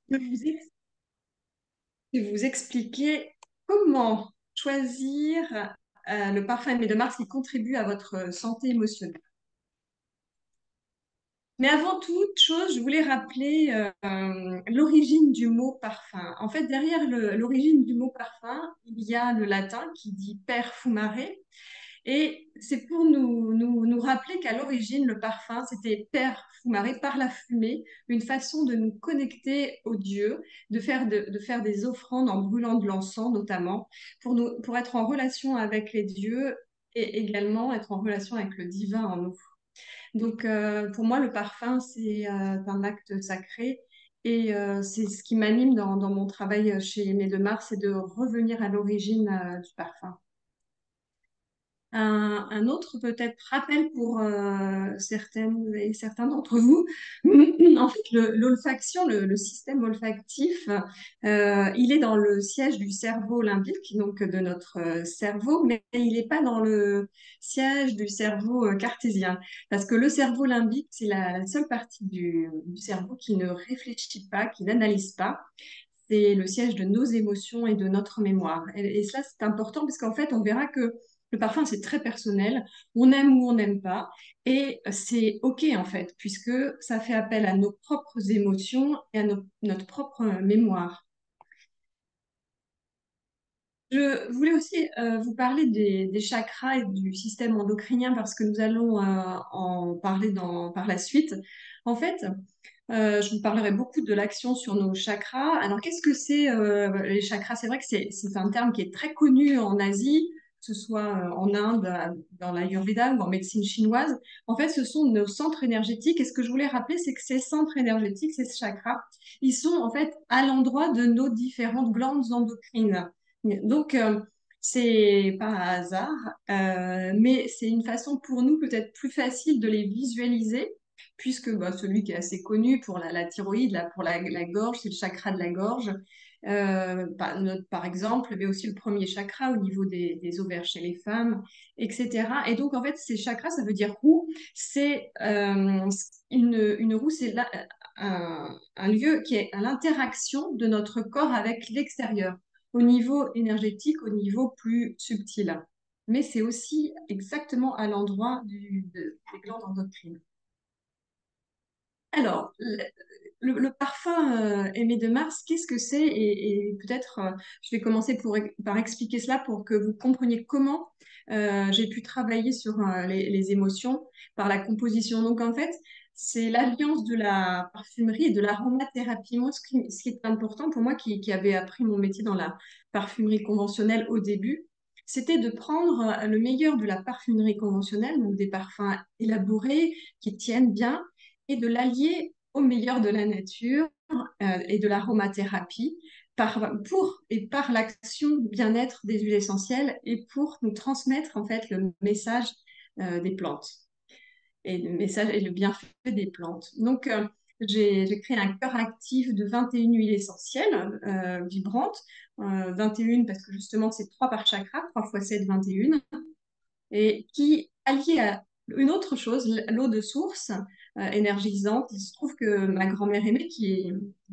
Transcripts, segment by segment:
de vous, ex- de vous expliquer comment choisir le parfum Aimé de Mars qui contribue à votre santé émotionnelle. Mais avant toute chose, je voulais rappeler l'origine du mot parfum. En fait, derrière l'origine du mot parfum, il y a le latin qui dit perfumare. Et c'est pour nous rappeler qu'à l'origine, le parfum, c'était perfumare, par la fumée, une façon de nous connecter aux dieux, de faire des offrandes en brûlant de l'encens notamment, pour être en relation avec les dieux et également être en relation avec le divin en nous. Donc, pour moi, le parfum, c'est un acte sacré et c'est ce qui m'anime dans mon travail chez Aimé de Mars, c'est de revenir à l'origine du parfum. Un autre peut-être rappel pour certaines et certains d'entre vous. En fait, l'olfaction, le système olfactif, il est dans le siège du cerveau limbique, donc de notre cerveau, mais il n'est pas dans le siège du cerveau cartésien. Parce que le cerveau limbique, c'est la seule partie du cerveau qui ne réfléchit pas, qui n'analyse pas. C'est le siège de nos émotions et de notre mémoire. Et cela, c'est important parce qu'en fait, on verra que le parfum, c'est très personnel. On aime ou on n'aime pas. Et c'est OK, en fait, puisque ça fait appel à nos propres émotions et à notre propre mémoire. Je voulais aussi vous parler des chakras et du système endocrinien parce que nous allons en parler par la suite. En fait, je vous parlerai beaucoup de l'action sur nos chakras. Alors, qu'est-ce que c'est les chakras? C'est vrai que c'est un terme qui est très connu en Asie, que ce soit en Inde, dans l'Ayurveda ou en médecine chinoise. En fait, ce sont nos centres énergétiques. Et ce que je voulais rappeler, c'est que ces centres énergétiques, ces chakras, ils sont en fait à l'endroit de nos différentes glandes endocrines. Donc, c'est pas un hasard, mais c'est une façon pour nous peut-être plus facile de les visualiser puisque bah, celui qui est assez connu pour la thyroïde, pour la gorge, c'est le chakra de la gorge, par exemple, mais aussi le premier chakra au niveau des ovaires chez les femmes, etc. Et donc, en fait, ces chakras, ça veut dire roue. C'est une roue, c'est un lieu qui est à l'interaction de notre corps avec l'extérieur, au niveau énergétique, au niveau plus subtil. Mais c'est aussi exactement à l'endroit des glandes endocrines. Alors, le parfum Aimé de Mars, qu'est-ce que c'est? Et peut-être, je vais commencer par expliquer cela pour que vous compreniez comment j'ai pu travailler sur les émotions par la composition. Donc, en fait, c'est l'alliance de la parfumerie et de l'aromathérapie. Moi, ce qui est important pour moi, qui avait appris mon métier dans la parfumerie conventionnelle au début, c'était de prendre le meilleur de la parfumerie conventionnelle, donc des parfums élaborés qui tiennent bien et de l'allier au meilleur de la nature et de l'aromathérapie pour et par l'action bien-être des huiles essentielles et pour nous transmettre en fait le message des plantes et le message et le bienfait des plantes. Donc, j'ai créé un cœur actif de 21 huiles essentielles vibrantes, 21 parce que justement c'est 3 par chakra, 3 fois 7, 21 et qui, allié à une autre chose, l'eau de source énergisante, il se trouve que ma grand-mère aimée,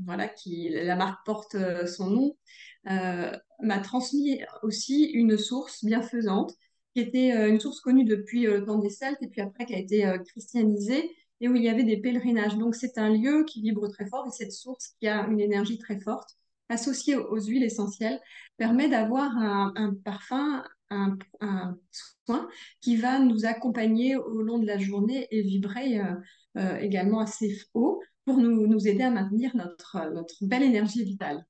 voilà, qui la marque porte son nom, m'a transmis aussi une source bienfaisante, qui était une source connue depuis le temps des Celtes et puis après qui a été christianisée et où il y avait des pèlerinages. Donc c'est un lieu qui vibre très fort et cette source qui a une énergie très forte, associée aux huiles essentielles, permet d'avoir un parfum, un soin qui va nous accompagner au long de la journée et vibrer également assez haut pour nous aider à maintenir notre belle énergie vitale.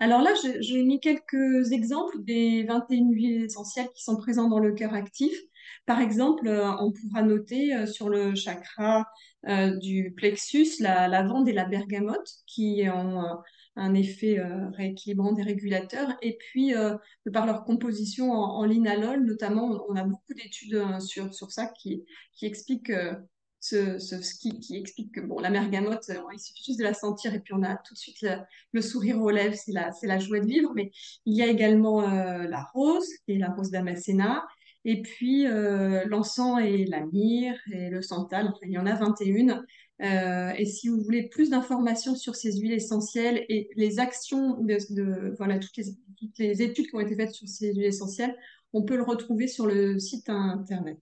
Alors là, j'ai mis quelques exemples des 21 huiles essentielles qui sont présentes dans le cœur actif. Par exemple, on pourra noter sur le chakra du plexus la lavande et la bergamote qui ont un effet rééquilibrant des régulateurs. Et puis, par leur composition en linalol, notamment, on a beaucoup d'études sur ça qui expliquent qui explique que bon, la bergamote, il suffit juste de la sentir et puis on a tout de suite le sourire aux lèvres, c'est la joie de vivre, mais il y a également la rose, qui est la rose damascena, et puis l'encens et la myrrhe et le santal, enfin, il y en a 21. Et si vous voulez plus d'informations sur ces huiles essentielles et les actions voilà, toutes les études qui ont été faites sur ces huiles essentielles, on peut le retrouver sur le site internet.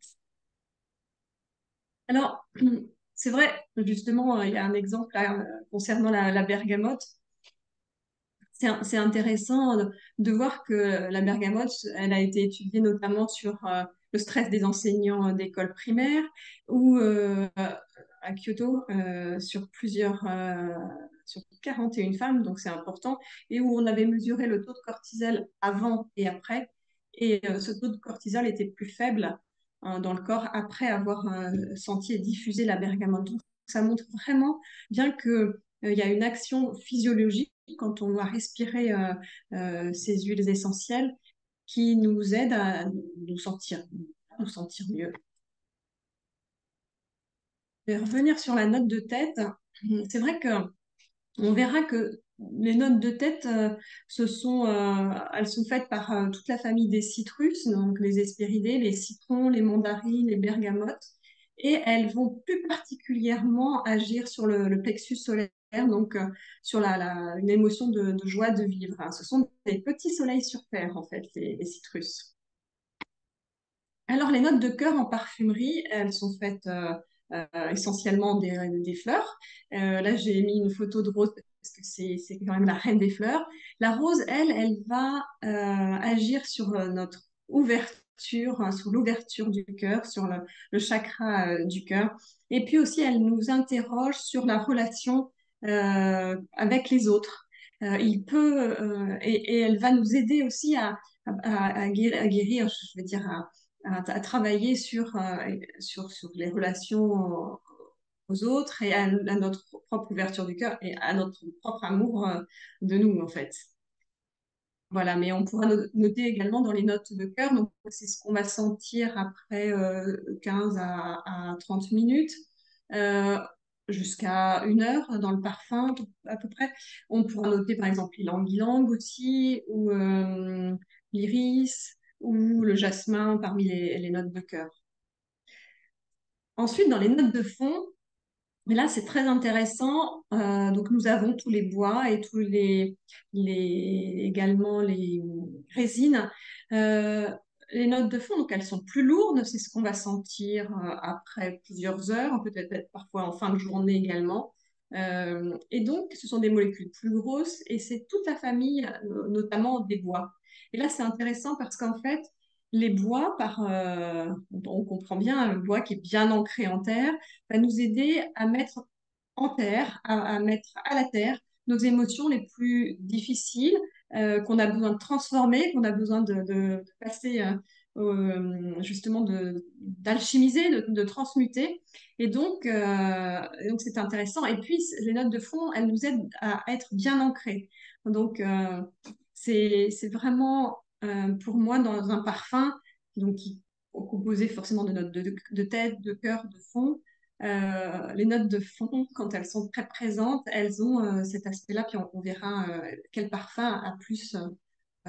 Alors, c'est vrai, justement, il y a un exemple là, concernant la bergamote. C'est intéressant de voir que la bergamote, elle a été étudiée notamment sur le stress des enseignants d'école primaire ou à Kyoto sur 41 femmes, donc c'est important, et où on avait mesuré le taux de cortisol avant et après. Et ce taux de cortisol était plus faible dans le corps après avoir senti et diffusé la bergamote. Donc, ça montre vraiment bien que il y a une action physiologique quand on doit respirer ces huiles essentielles qui nous aident à nous sentir mieux. Je vais revenir sur la note de tête. C'est vrai que on verra que les notes de tête, elles sont faites par toute la famille des citrus, donc les hespéridés, les citrons, les mandarines, les bergamotes, et elles vont plus particulièrement agir sur le plexus solaire, donc sur une émotion de joie de vivre, hein. Ce sont des petits soleils sur Terre, en fait, les citrus. Alors, les notes de cœur en parfumerie, elles sont faites essentiellement des fleurs. Là, j'ai mis une photo de rose parce que c'est quand même la reine des fleurs. La rose, elle va agir sur notre ouverture, hein, sur l'ouverture du cœur, sur le chakra du cœur. Et puis aussi, elle nous interroge sur la relation avec les autres. Et elle va nous aider aussi à guérir, je veux dire, à travailler sur les relations aux autres et à notre propre ouverture du cœur et à notre propre amour de nous, en fait. Voilà, mais on pourra noter également dans les notes de cœur, donc c'est ce qu'on va sentir après 15 à 30 minutes, euh, jusqu'à 1 heure dans le parfum à peu près. On pourra noter par exemple l'ylang-ylang aussi, ou l'iris, ou le jasmin parmi les notes de cœur. Ensuite, dans les notes de fond, mais là, c'est très intéressant. Donc, nous avons tous les bois et également les résines. Euh, les notes de fond, donc elles sont plus lourdes. C'est ce qu'on va sentir après plusieurs heures, peut-être parfois en fin de journée également. Et donc, ce sont des molécules plus grosses et c'est toute la famille, notamment des bois. Et là, c'est intéressant parce qu'en fait, les bois, on comprend bien le bois qui est bien ancré en terre, va nous aider à mettre en terre, à mettre à la terre nos émotions les plus difficiles, qu'on a besoin de transformer, qu'on a besoin de passer, justement, d'alchimiser, de transmuter. Et donc, c'est intéressant. Et puis, les notes de fond, elles nous aident à être bien ancrées. Donc, c'est vraiment, pour moi, dans un parfum, donc, qui est composé forcément de notes de tête, de cœur, de fond. Les notes de fond, quand elles sont très présentes, elles ont cet aspect-là, puis on verra quel parfum a plus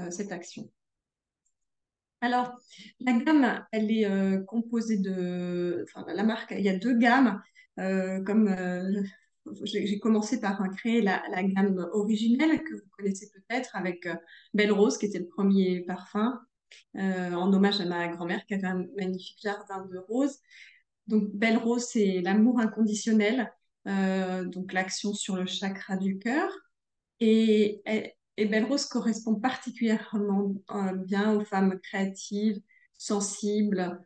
cette action. Alors, la gamme, elle est composée enfin, la marque, il y a 2 gammes. Comme j'ai commencé par créer la gamme originelle que vous connaissez peut-être avec Belle Rose, qui était le premier parfum, en hommage à ma grand-mère qui avait un magnifique jardin de roses. Donc, Belle Rose, c'est l'amour inconditionnel, donc l'action sur le chakra du cœur. Et Belle Rose correspond particulièrement bien aux femmes créatives, sensibles.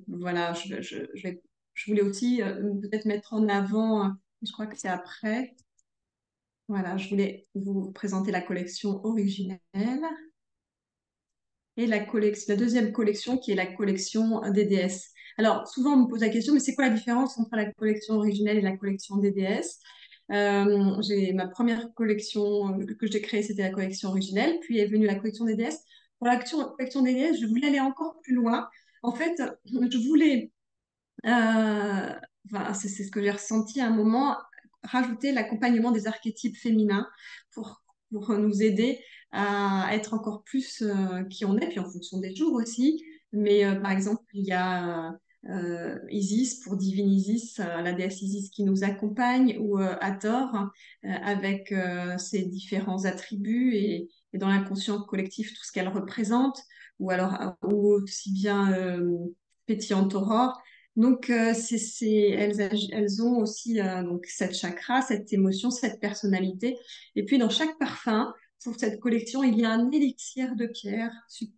Voilà, je voulais aussi peut-être mettre en avant, je crois que c'est après, voilà, je voulais vous présenter la collection originelle et la deuxième collection qui est la collection DDS. Alors, souvent, on me pose la question, mais c'est quoi la différence entre la collection originelle et la collection DDS? J'ai ma première collection que j'ai créée, c'était la collection originelle, puis est venue la collection DDS. Pour la collection DDS, je voulais aller encore plus loin. En fait, je voulais, enfin, c'est ce que j'ai ressenti à un moment, rajouter l'accompagnement des archétypes féminins pour, pour nous aider à être encore plus qui on est, puis en fonction des jours aussi. Mais par exemple, il y a Isis pour Divine Isis, la déesse Isis qui nous accompagne, ou Hathor avec ses différents attributs et dans l'inconscient collectif tout ce qu'elle représente, ou alors ou aussi bien Pétillante Aurore. Donc, elles ont aussi donc cette chakra, cette émotion, cette personnalité. Et puis, dans chaque parfum, pour cette collection, il y a un élixir de pierre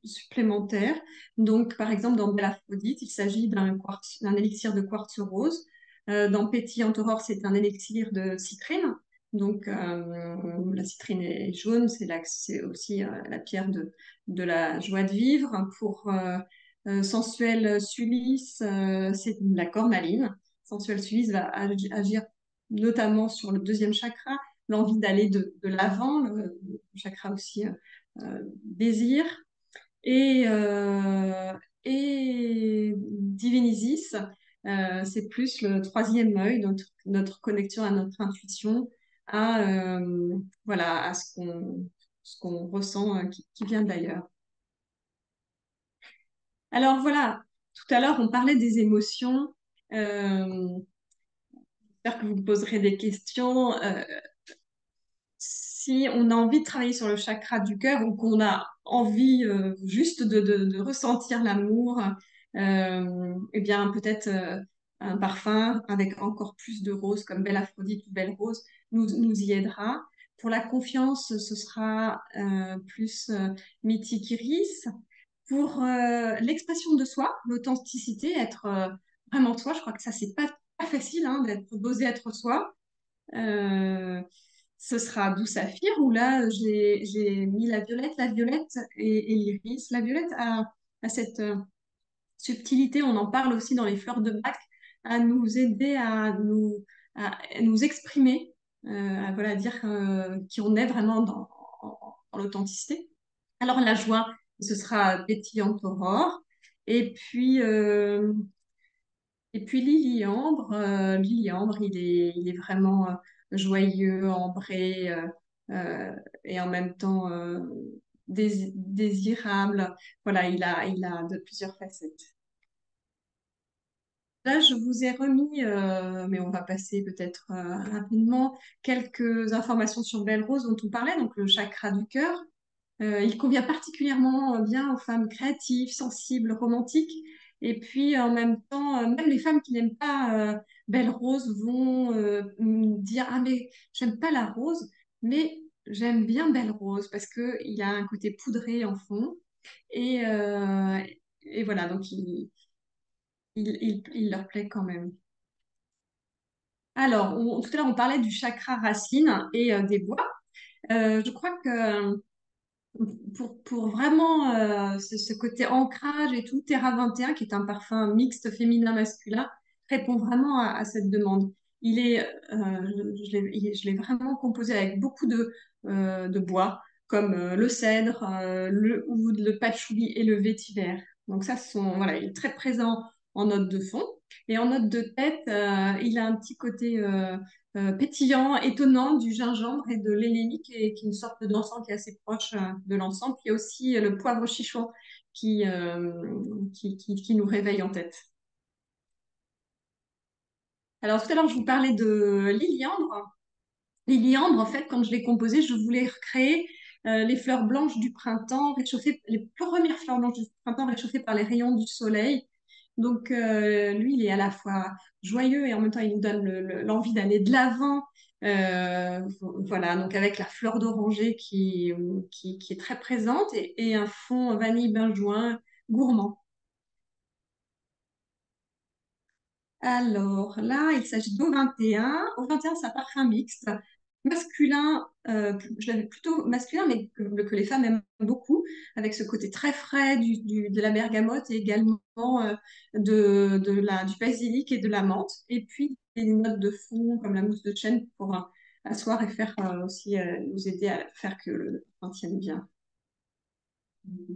supplémentaire. Donc, par exemple, dans Belle Aphrodite, il s'agit d'un élixir de quartz rose. Dans Pétillante Aurore, c'est un élixir de citrine. Donc, la citrine est jaune, c'est aussi la pierre de la joie de vivre. Pour Sensuel Sulis, c'est de la cornaline. Sensuel Sulis va agir notamment sur le deuxième chakra, l'envie d'aller de l'avant, le chakra aussi désir. Et, et Divinisis, c'est plus le troisième œil, notre connexion à notre intuition, voilà, à ce qu'on ressent qui vient d'ailleurs. Alors voilà, tout à l'heure, on parlait des émotions. J'espère que vous me poserez des questions. Si on a envie de travailler sur le chakra du cœur ou qu'on a envie juste de ressentir l'amour, eh bien peut-être un parfum avec encore plus de roses comme Belle Aphrodite ou Belle Rose nous y aidera. Pour la confiance, ce sera plus Mythique Iris. Pour l'expression de soi, l'authenticité, être vraiment soi, je crois que ça, c'est pas facile hein, d'oser être soi. Euh, Ce sera Doux Saphir, où là, j'ai mis la violette et l'iris. La violette a cette subtilité, on en parle aussi dans les fleurs de bac, à nous aider à nous exprimer, voilà, à dire qui on est vraiment dans l'authenticité. Alors la joie, ce sera pétillante aurore. Et puis, euh, et puis Lily Ambre, il est vraiment joyeux, ambré et en même temps désirable. Voilà, il a de plusieurs facettes. Là, je vous ai remis, mais on va passer peut-être rapidement, quelques informations sur Belle Rose dont on parlait, donc le chakra du cœur. Il convient particulièrement bien aux femmes créatives, sensibles, romantiques. Et puis en même temps, même les femmes qui n'aiment pas Belle Rose vont me dire, ah mais j'aime pas la rose, mais j'aime bien Belle Rose parce que il a un côté poudré en fond. Et, euh, et voilà, donc il leur plaît quand même. Alors, tout à l'heure, on parlait du chakra racine et des bois. Je crois que pour vraiment ce côté ancrage et tout, Terra 21, qui est un parfum mixte féminin-masculin, répond vraiment à cette demande. Il est, je l'ai vraiment composé avec beaucoup de bois, comme le cèdre, le oud, le patchouli et le vétiver. Donc ça, voilà, il est très présent en note de fond. Et en note de tête, il a un petit côté pétillant, étonnant du gingembre et de l'élénique, qui est une sorte d'encens qui est assez proche de l'encens. Puis il y a aussi le poivre chichon qui, qui nous réveille en tête. Alors tout à l'heure, je vous parlais de Liliandre. Liliandre, en fait, quand je l'ai composé, je voulais recréer les fleurs blanches du printemps, réchauffées, les premières fleurs blanches du printemps réchauffées par les rayons du soleil. Donc, lui, il est à la fois joyeux et en même temps, il nous donne l'envie d'aller de l'avant. Voilà, donc avec la fleur d'oranger qui est très présente et un fond vanille benjoin gourmand. Alors là, il s'agit d'O 21. O 21, c'est un parfum mixte, masculin, je l'avais plutôt masculin, mais que les femmes aiment beaucoup, avec ce côté très frais de la bergamote et également du basilic et de la menthe. Et puis des notes de fond comme la mousse de chêne pour asseoir et faire aussi nous aider à faire que le parfum tienne bien.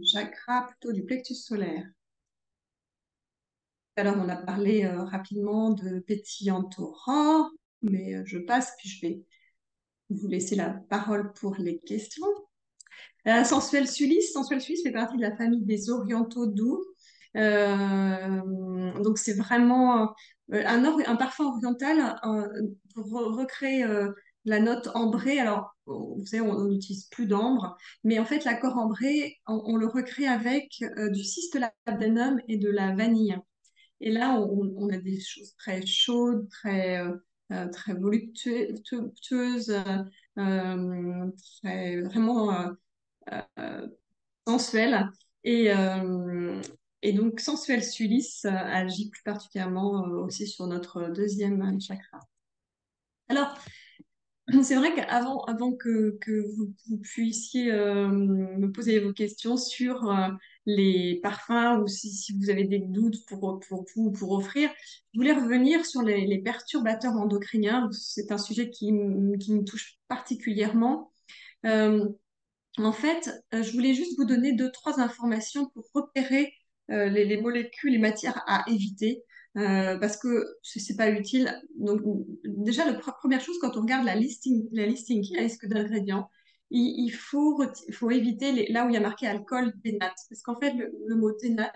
Chakra plutôt du plexus solaire. Alors, on a parlé rapidement de pétillante aurore, mais je passe, puis je vais vous laisser la parole pour les questions. Sensuel Sulis fait partie de la famille des orientaux doux. Donc c'est vraiment un parfum oriental pour recréer la note ambrée. Alors, vous savez, on n'utilise plus d'ambre, mais en fait, l'accord ambré, on le recrée avec du ciste-labdanum et de la vanille. Et là, on a des choses très chaudes, très voluptueuses, euh, vraiment sensuelles. Et, euh, et donc, sensuel Sulis agit plus particulièrement aussi sur notre deuxième chakra. Alors, c'est vrai avant que vous puissiez me poser vos questions sur les parfums ou si vous avez des doutes pour vous ou pour offrir, je voulais revenir sur les perturbateurs endocriniens. C'est un sujet qui me touche particulièrement. Euh, En fait, je voulais juste vous donner deux, trois informations pour repérer les molécules, les matières à éviter, parce que c'est pas utile. Donc, déjà, première chose, quand on regarde la listing qui est la liste d'ingrédients, il faut éviter là où il y a marqué alcool dénate, parce qu'en fait, le mot dénate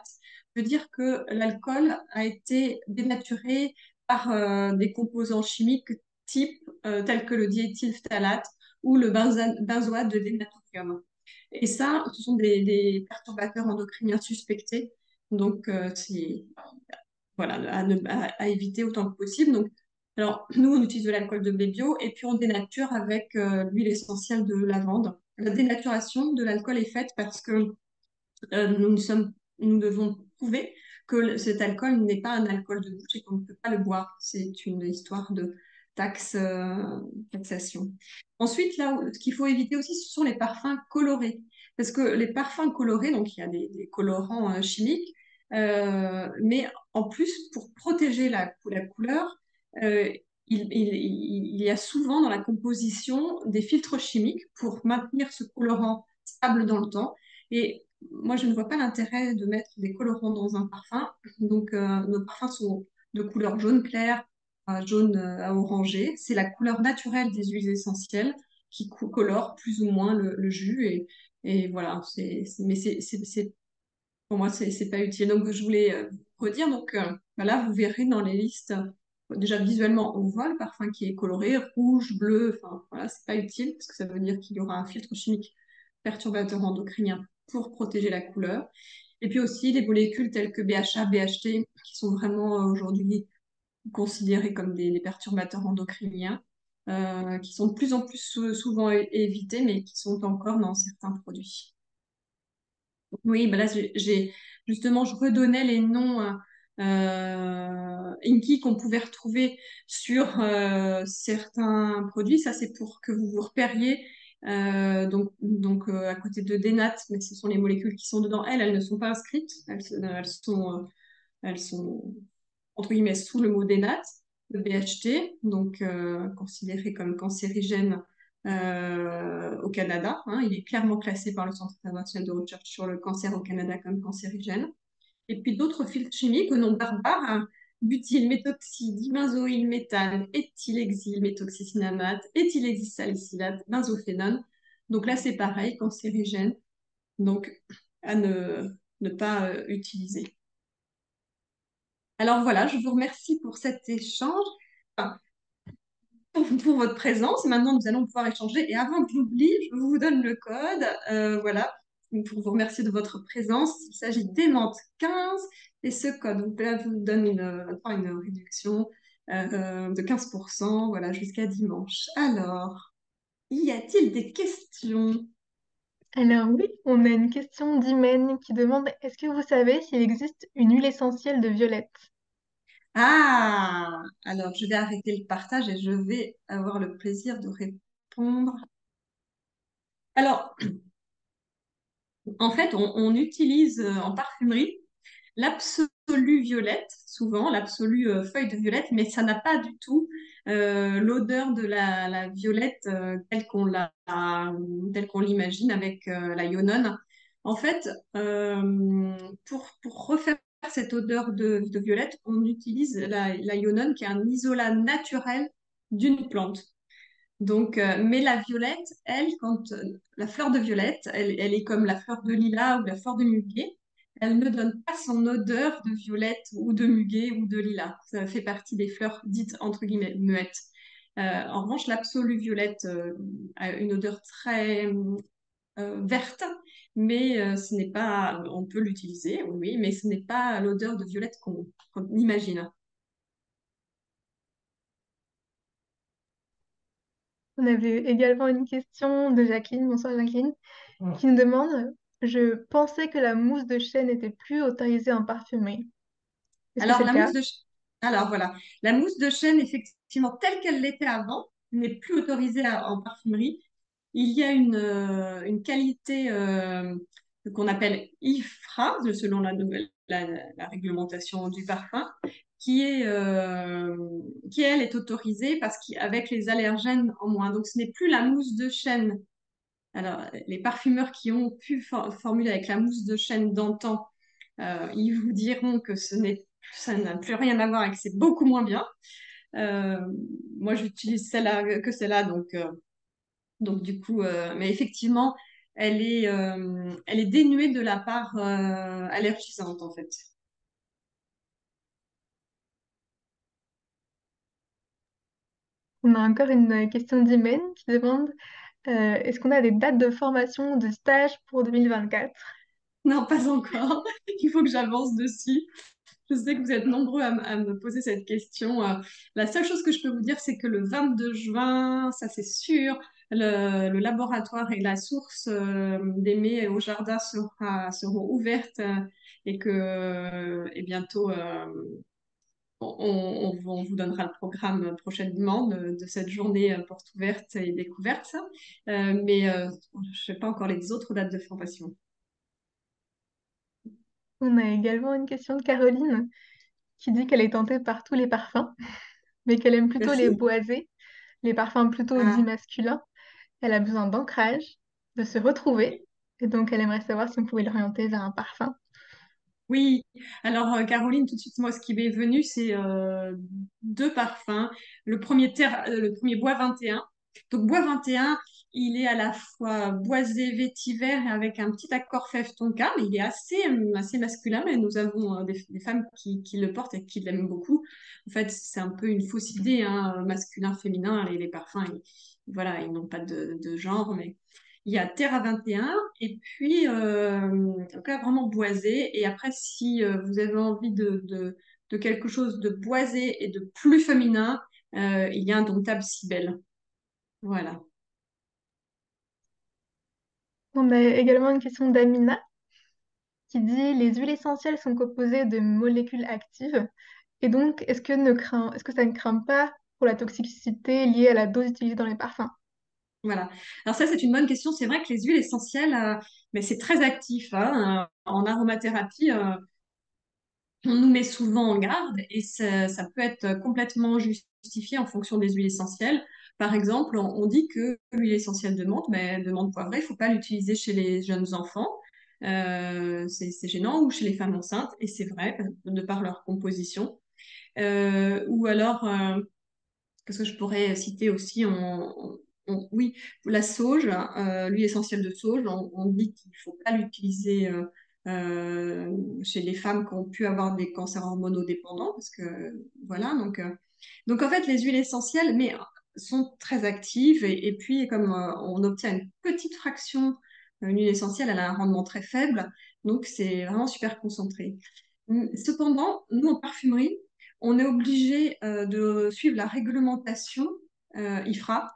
veut dire que l'alcool a été dénaturé par des composants chimiques type tels que le diéthylphtalate ou le benzoate de dénatrium. Et ça, ce sont des perturbateurs endocriniens suspectés. Donc, c'est voilà, à éviter autant que possible. Donc, alors, nous, on utilise de l'alcool de blé bio et puis on dénature avec l'huile essentielle de lavande. La dénaturation de l'alcool est faite parce que nous devons prouver que cet alcool n'est pas un alcool de bouche et qu'on ne peut pas le boire. C'est une histoire de taxation. Ensuite, ce qu'il faut éviter aussi, ce sont les parfums colorés. Parce que les parfums colorés, donc il y a des colorants chimiques, mais en plus, pour protéger la couleur, euh, il y a souvent dans la composition des filtres chimiques pour maintenir ce colorant stable dans le temps. Et moi, je ne vois pas l'intérêt de mettre des colorants dans un parfum. Donc, nos parfums sont de couleur jaune clair, jaune à orangé. C'est la couleur naturelle des huiles essentielles qui colore plus ou moins le jus. Et voilà, mais pour moi, c'est pas utile. Donc, je voulais vous redire. Donc, voilà, vous verrez dans les listes, déjà visuellement, on voit le parfum qui est coloré, rouge, bleu. Enfin, voilà, c'est pas utile parce que ça veut dire qu'il y aura un filtre chimique perturbateur endocrinien pour protéger la couleur. Et puis aussi des molécules telles que BHA, BHT, qui sont vraiment aujourd'hui considérées comme des perturbateurs endocriniens, qui sont de plus en plus souvent évités, mais qui sont encore dans certains produits. Oui, ben là, justement, je redonnais les noms Inky qu'on pouvait retrouver sur certains produits. Ça, c'est pour que vous vous repériez. À côté de Denat, mais ce sont les molécules qui sont dedans. Elles ne sont pas inscrites. Elles sont entre guillemets sous le mot DNAT, le BHT, donc considéré comme cancérigène au Canada. Hein. Il est clairement classé par le Centre international de recherche sur le cancer au Canada comme cancérigène. Et puis d'autres filtres chimiques au nom barbare, hein, butyl, méthoxy, dibenzoïl, méthane, éthylhexyl, méthoxycinamate, éthylhexysalicylate, benzophénone. Donc là, c'est pareil, cancérigène. Donc, à ne pas utiliser. Alors voilà, je vous remercie pour cet échange, enfin, pour votre présence. Maintenant, nous allons pouvoir échanger. Et avant que j'oublie, je vous donne le code. Voilà, pour vous remercier de votre présence. Il s'agit d'Aimante 15 et ce code vous donne une réduction de 15%, voilà, jusqu'à dimanche. Alors, y a-t-il des questions? Alors oui, on a une question d'Imen qui demande est-ce que vous savez s'il existe une huile essentielle de violette? Ah, alors je vais arrêter le partage et je vais avoir le plaisir de répondre. Alors, en fait, on utilise en parfumerie l'absolue violette, souvent, l'absolue feuille de violette, mais ça n'a pas du tout l'odeur de la violette telle qu'on l'imagine avec la Ionone. En fait, pour refaire cette odeur de violette, on utilise la Ionone qui est un isolat naturel d'une plante. Donc, mais la violette, elle, la fleur de violette, elle est comme la fleur de lilas ou la fleur de muguet. elle ne donne pas son odeur de violette ou de muguet ou de lilas. Ça fait partie des fleurs dites entre guillemets muettes. En revanche, l'absolue violette a une odeur très verte, mais ce n'est pas, on peut l'utiliser, oui, mais ce n'est pas l'odeur de violette qu'on imagine. On avait également une question de Jacqueline, bonsoir Jacqueline, qui nous demande, je pensais que la mousse de chêne n'était plus autorisée en parfumerie. Est-ce que Alors, c'est le la cas? mousse de Alors voilà, la mousse de chêne, effectivement, telle qu'elle l'était avant, n'est plus autorisée en parfumerie. Il y a une qualité qu'on appelle IFRA, selon la réglementation du parfum, qui est, euh, qui elle est autorisée parce qu'avec les allergènes en moins. Donc ce n'est plus la mousse de chêne. Alors les parfumeurs qui ont pu formuler avec la mousse de chêne d'antan, ils vous diront que ça n'a plus rien à voir et que c'est beaucoup moins bien. Euh, Moi, j'utilise celle-là que celle-là, donc du coup, mais effectivement, elle est dénuée de la part allergisante en fait. On a encore une question d'Imen qui demande, est-ce qu'on a des dates de formation de stage pour 2024? Non, pas encore. Il faut que j'avance dessus. Je sais que vous êtes nombreux à me poser cette question. La seule chose que je peux vous dire, c'est que le 22 juin, ça c'est sûr, le laboratoire et la source des mets au jardin seront ouvertes et que et bientôt on vous donnera le programme prochainement de cette journée porte ouverte et découverte. Mais je ne sais pas encore les autres dates de formation. On a également une question de Caroline qui dit qu'elle est tentée par tous les parfums, mais qu'elle aime plutôt les Merci. boisés, les parfums plutôt dits Ah, masculins. Elle a besoin d'ancrage, de se retrouver, et donc elle aimerait savoir si on pouvait l'orienter vers un parfum. oui, alors Caroline, tout de suite, moi, ce qui m'est venu, c'est deux parfums. Le premier Bois 21. Donc, Bois 21, il est à la fois boisé, vétiver avec un petit accord fève tonka, mais il est assez masculin. Mais nous avons des femmes qui le portent et qui l'aiment beaucoup. En fait, c'est un peu une fausse idée, hein, masculin-féminin. Les parfums, voilà, ils n'ont pas de genre, mais il y a Terra 21 et puis donc là, vraiment boisé. Et après, si vous avez envie de quelque chose de boisé et de plus féminin, il y a un Indomptable Cybèle. Voilà. On a également une question d'Amina qui dit les huiles essentielles sont composées de molécules actives. Et donc, est-ce que ça ne craint pas pour la toxicité liée à la dose utilisée dans les parfums? Voilà. Alors ça, c'est une bonne question. C'est vrai que les huiles essentielles, mais c'est très actif, hein. En aromathérapie, on nous met souvent en garde et ça peut être complètement justifié en fonction des huiles essentielles. Par exemple, on dit que l'huile essentielle de menthe, mais de menthe poivrée, il ne faut pas l'utiliser chez les jeunes enfants. C'est gênant ou chez les femmes enceintes et c'est vrai de par leur composition. Ou alors, qu'est-ce que je pourrais citer aussi oui, la sauge, l'huile essentielle de sauge, on dit qu'il ne faut pas l'utiliser chez les femmes qui ont pu avoir des cancers hormonodépendants, parce que voilà, donc en fait, les huiles essentielles sont très actives et puis comme on obtient une petite fraction, une huile essentielle, elle a un rendement très faible, donc c'est vraiment super concentré. Cependant, nous en parfumerie, on est obligé de suivre la réglementation IFRA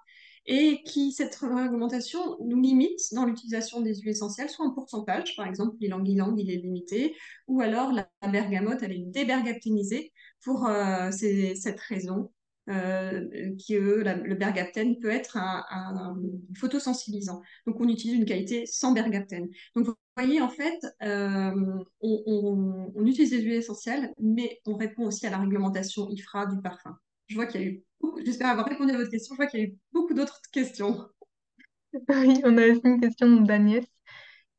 et cette réglementation nous limite dans l'utilisation des huiles essentielles, soit en pourcentage, par exemple l'ylang-ylang il est limité, ou alors la bergamote elle est débergactinisée pour cette raison le bergaptène peut être un photosensibilisant. Donc on utilise une qualité sans bergaptène. Donc vous voyez en fait, on utilise des huiles essentielles, mais on répond aussi à la réglementation IFRA du parfum. Je vois qu'il y a eu j'espère avoir répondu à votre question. Je vois qu'il y a eu beaucoup d'autres questions. Oui, on a aussi une question d'Agnès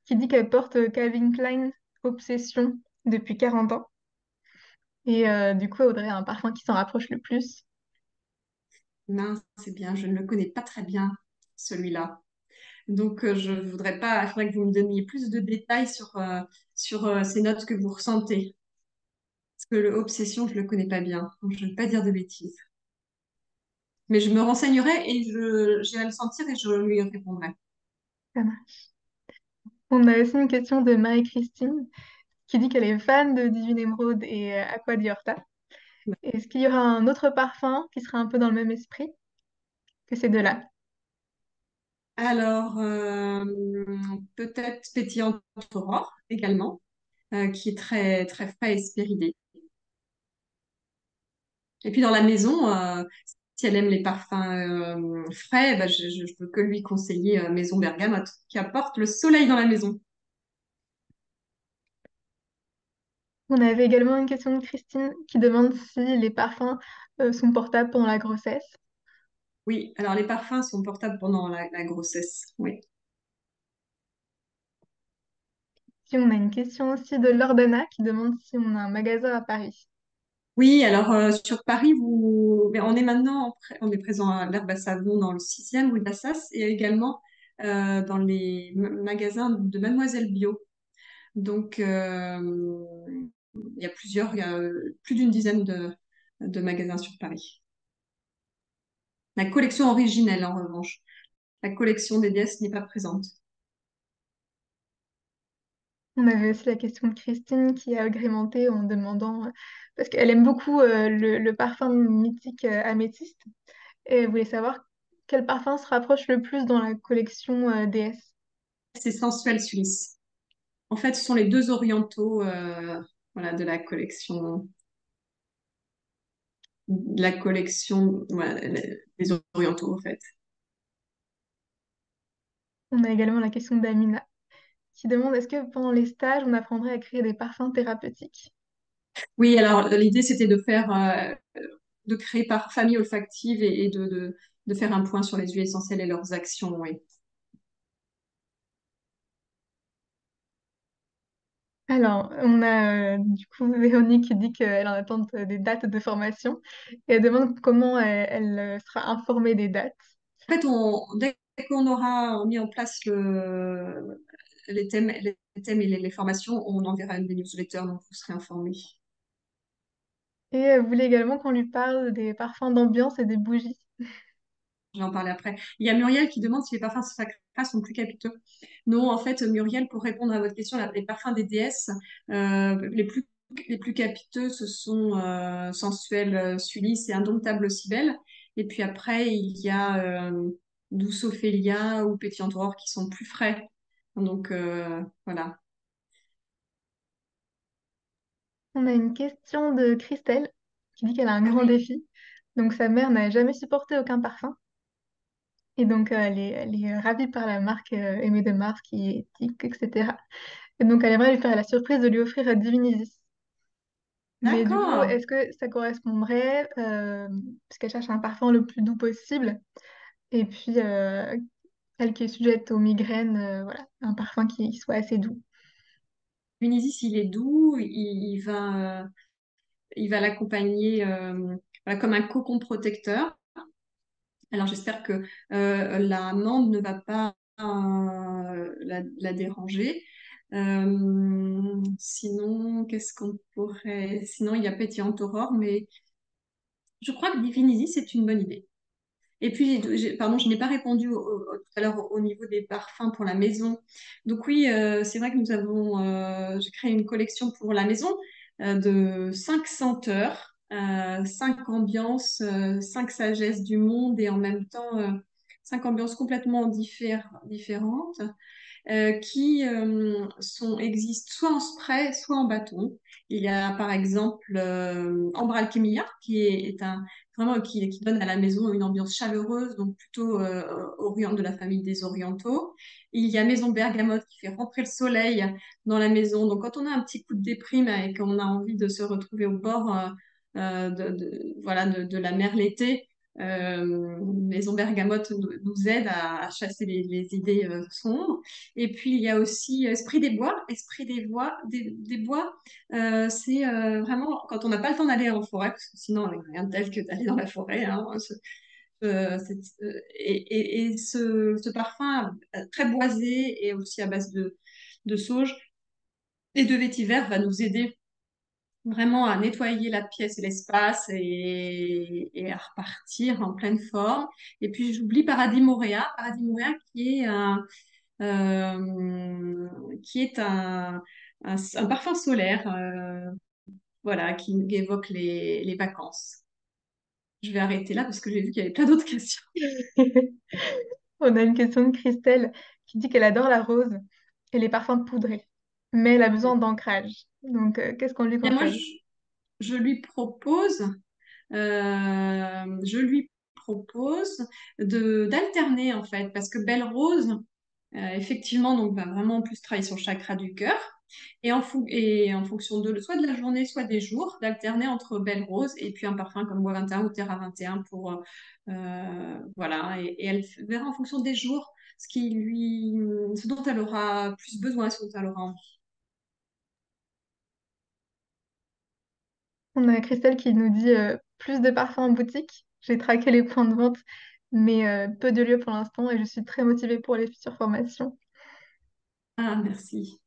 qui dit qu'elle porte Calvin Klein Obsession depuis 40 ans. Et du coup, elle voudrait un parfum qui s'en rapproche le plus. Mince, c'est bien, je ne le connais pas très bien, celui-là. Donc, je voudrais pas, il faudrait que vous me donniez plus de détails sur ces notes que vous ressentez. Parce que le obsession, je le connais pas bien. Donc, je ne vais pas dire de bêtises. Mais je me renseignerai et j'irai le sentir et je lui répondrai. Ça marche. On a aussi une question de Marie-Christine qui dit qu'elle est fan de Divine Émeraude et Aqua di Horta. Est-ce qu'il y aura un autre parfum qui sera un peu dans le même esprit que ces deux-là? Alors, peut-être pétillante aurore également, qui est très, très frais et spiridé. Et puis dans la maison, si elle aime les parfums frais, bah, je peux que lui conseiller Maison Bergamote, qui apporte le soleil dans la maison. On avait également une question de Christine qui demande si les parfums sont portables pendant la grossesse. Oui, alors les parfums sont portables pendant la grossesse. Oui. Puis on a une question aussi de Lordana qui demande si on a un magasin à Paris. Oui, alors sur Paris, mais on est maintenant, on est présent à l'Herbe à Savon dans le 6e rue d'Assas et également dans les magasins de Mademoiselle Bio. Donc, il y a plus d'une dizaine de magasins sur Paris. La collection originelle, en revanche, la collection des déesses n'est pas présente. On avait aussi la question de Christine qui a agrémenté en demandant, parce qu'elle aime beaucoup le parfum mythique améthyste, et elle voulait savoir quel parfum se rapproche le plus dans la collection DS. C'est sensuel Suisse. En fait, ce sont les deux orientaux voilà, de la collection voilà, les orientaux, en fait. On a également la question d'Amina qui demande est-ce que pendant les stages, on apprendrait à créer des parfums thérapeutiques? Oui, alors l'idée, c'était de créer par famille olfactive et de faire un point sur les huiles essentielles et leurs actions, oui. Alors, on a du coup Véronique qui dit qu'elle en attend des dates de formation et elle demande comment elle sera informée des dates. En fait, dès qu'on aura mis en place les thèmes et les formations, on enverra des newsletters, donc vous serez informés. Et elle voulait également qu'on lui parle des parfums d'ambiance et des bougies. Je vais en parler après. Il y a Muriel qui demande si les parfums sacrés sont plus capiteux. Non, en fait, Muriel, pour répondre à votre question, les parfums des déesses, les plus capiteux, ce sont Sensuel Sulis et Indomptable Cybèle. Et puis après, il y a Douce Ophélia ou Pétillante Aurore qui sont plus frais. Donc, voilà. On a une question de Christelle qui dit qu'elle a un Ah grand oui, défi. Donc sa mère n'a jamais supporté aucun parfum. Et donc elle est ravie par la marque Aimée de Mars qui est éthique, etc. Et donc elle aimerait lui faire la surprise de lui offrir Divinisis. Mais du coup, d'accord. est-ce que ça correspondrait, parce qu'elle cherche un parfum le plus doux possible, et puis elle qui est sujette aux migraines, voilà, un parfum qui soit assez doux. Vinisis, il est doux, il va l'accompagner voilà, comme un cocon protecteur. Alors j'espère que la amande ne va pas la déranger. Sinon, qu'est-ce qu'on pourrait... Sinon, il y a Pétillante Aurore, mais je crois que Divinity, c'est une bonne idée. Et puis, pardon, je n'ai pas répondu tout à l'heure au niveau des parfums pour la maison. Donc oui, c'est vrai que j'ai créé une collection pour la maison de 5 senteurs, 5 ambiances, 5 sagesses du monde et en même temps 5 ambiances complètement différentes qui existent soit en spray, soit en bâton. Il y a par exemple Ambre Alchemia, est vraiment qui donne à la maison une ambiance chaleureuse, donc plutôt de la famille des orientaux. Il y a Maison Bergamote qui fait rentrer le soleil dans la maison. Donc quand on a un petit coup de déprime et qu'on a envie de se retrouver au bord voilà, de la mer l'été, Maison Bergamote nous aide à chasser les idées sombres. Et puis, il y a aussi Esprit des Bois. Esprit des Bois, c'est vraiment quand on n'a pas le temps d'aller en forêt, parce que sinon, on n'a rien de tel que d'aller dans la forêt. Hein. et ce parfum très boisé et aussi à base de sauge et de vétiver va nous aider vraiment à nettoyer la pièce et l'espace et à repartir en pleine forme. Et puis j'oublie Paradis Moréa qui est un parfum solaire, voilà, qui évoque les vacances. Je vais arrêter là parce que j'ai vu qu'il y avait plein d'autres questions. On a une question de Christelle qui dit qu'elle adore la rose et les parfums poudrés, mais elle a besoin d'ancrage. Donc, qu'est-ce qu'on lui Bien, moi, conseille? je lui propose je lui propose d'alterner en fait, parce que Belle Rose, effectivement, donc va vraiment plus travailler sur le chakra du cœur et en fonction de soit de la journée, soit des jours, d'alterner entre Belle Rose et puis un parfum comme Bois 21 ou Terra 21 pour voilà, et elle verra en fonction des jours ce dont elle aura plus besoin, ce dont elle aura envie. On a Christelle qui nous dit plus de parfums en boutique. J'ai traqué les points de vente, mais peu de lieux pour l'instant et je suis très motivée pour les futures formations. Ah, merci.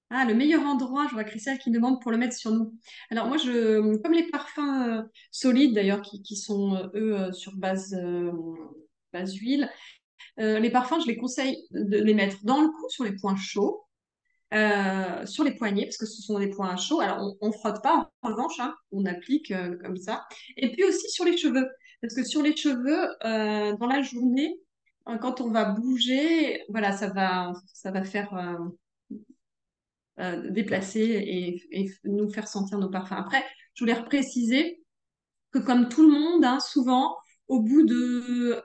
Ah, le meilleur endroit, je vois Christelle qui demande pour le mettre sur nous. Alors moi, comme les parfums solides d'ailleurs, qui sont eux sur base huile, les parfums, je les conseille de les mettre dans le cou sur les points chauds, sur les poignets, parce que ce sont des points chauds. Alors on frotte pas en revanche, hein, on applique comme ça. Et puis aussi sur les cheveux, parce que sur les cheveux, dans la journée, quand on va bouger, voilà, ça va faire déplacer et nous faire sentir nos parfums. Après, je voulais repréciser que comme tout le monde, hein, souvent, au bout de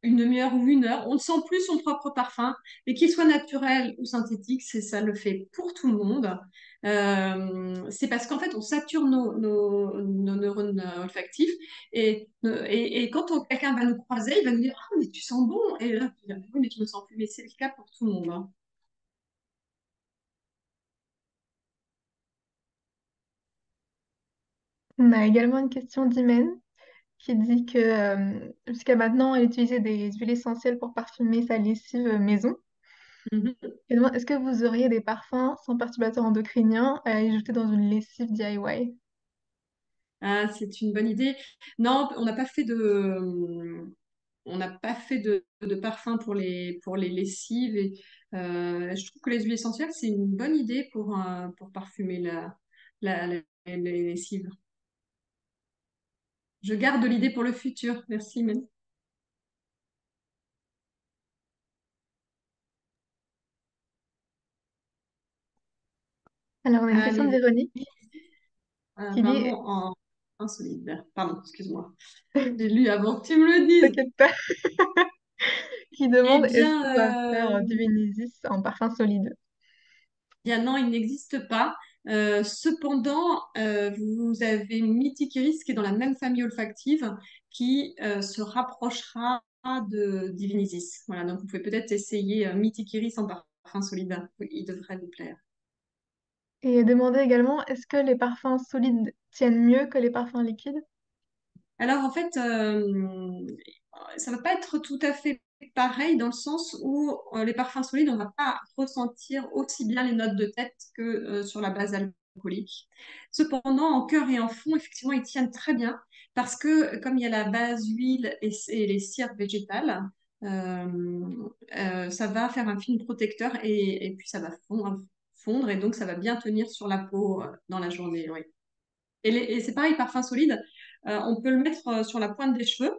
une demi-heure ou une heure, on ne sent plus son propre parfum, mais qu'il soit naturel ou synthétique, ça le fait pour tout le monde. C'est parce qu'en fait, on sature nos neurones olfactifs et quand quelqu'un va nous croiser, il va nous dire «Ah, mais tu sens bon!» Et là, tu vas dire «Oui, mais je me sens plus.» Mais c'est le cas pour tout le monde, hein. On a également une question d'Imen qui dit que jusqu'à maintenant, elle utilisait des huiles essentielles pour parfumer sa lessive maison. Mhm. Elle demande, est-ce que vous auriez des parfums sans perturbateurs endocriniens à ajouter dans une lessive DIY? Ah, c'est une bonne idée. Non, on n'a pas fait de parfum pour les lessives. Et, je trouve que les huiles essentielles, c'est une bonne idée pour parfumer les lessives. Je garde l'idée pour le futur. Merci, Mel. Alors, on a une question de Allez, Véronique qui dit, vraiment en solide. Pardon, excuse-moi. J'ai lu avant que tu me le dises. t'inquiète pas, qui Eh demande est-ce qu'on va bien, faire du Vénésis en parfum solide? bien non, il n'existe pas. Cependant, vous avez Mythic Iris qui est dans la même famille olfactive qui se rapprochera de Divinisis. Voilà, donc vous pouvez peut-être essayer Mythic Iris en parfum solide. Oui, il devrait vous plaire. Et demander également, est-ce que les parfums solides tiennent mieux que les parfums liquides? Alors en fait, ça va pas être tout à fait pareil dans le sens où les parfums solides, on va pas ressentir aussi bien les notes de tête que sur la base alcoolique. Cependant, en cœur et en fond, effectivement, ils tiennent très bien parce que comme il y a la base huile et les cires végétales, ça va faire un film protecteur et puis ça va fondre et donc ça va bien tenir sur la peau dans la journée. Oui. Et c'est pareil, parfum solide, on peut le mettre sur la pointe des cheveux.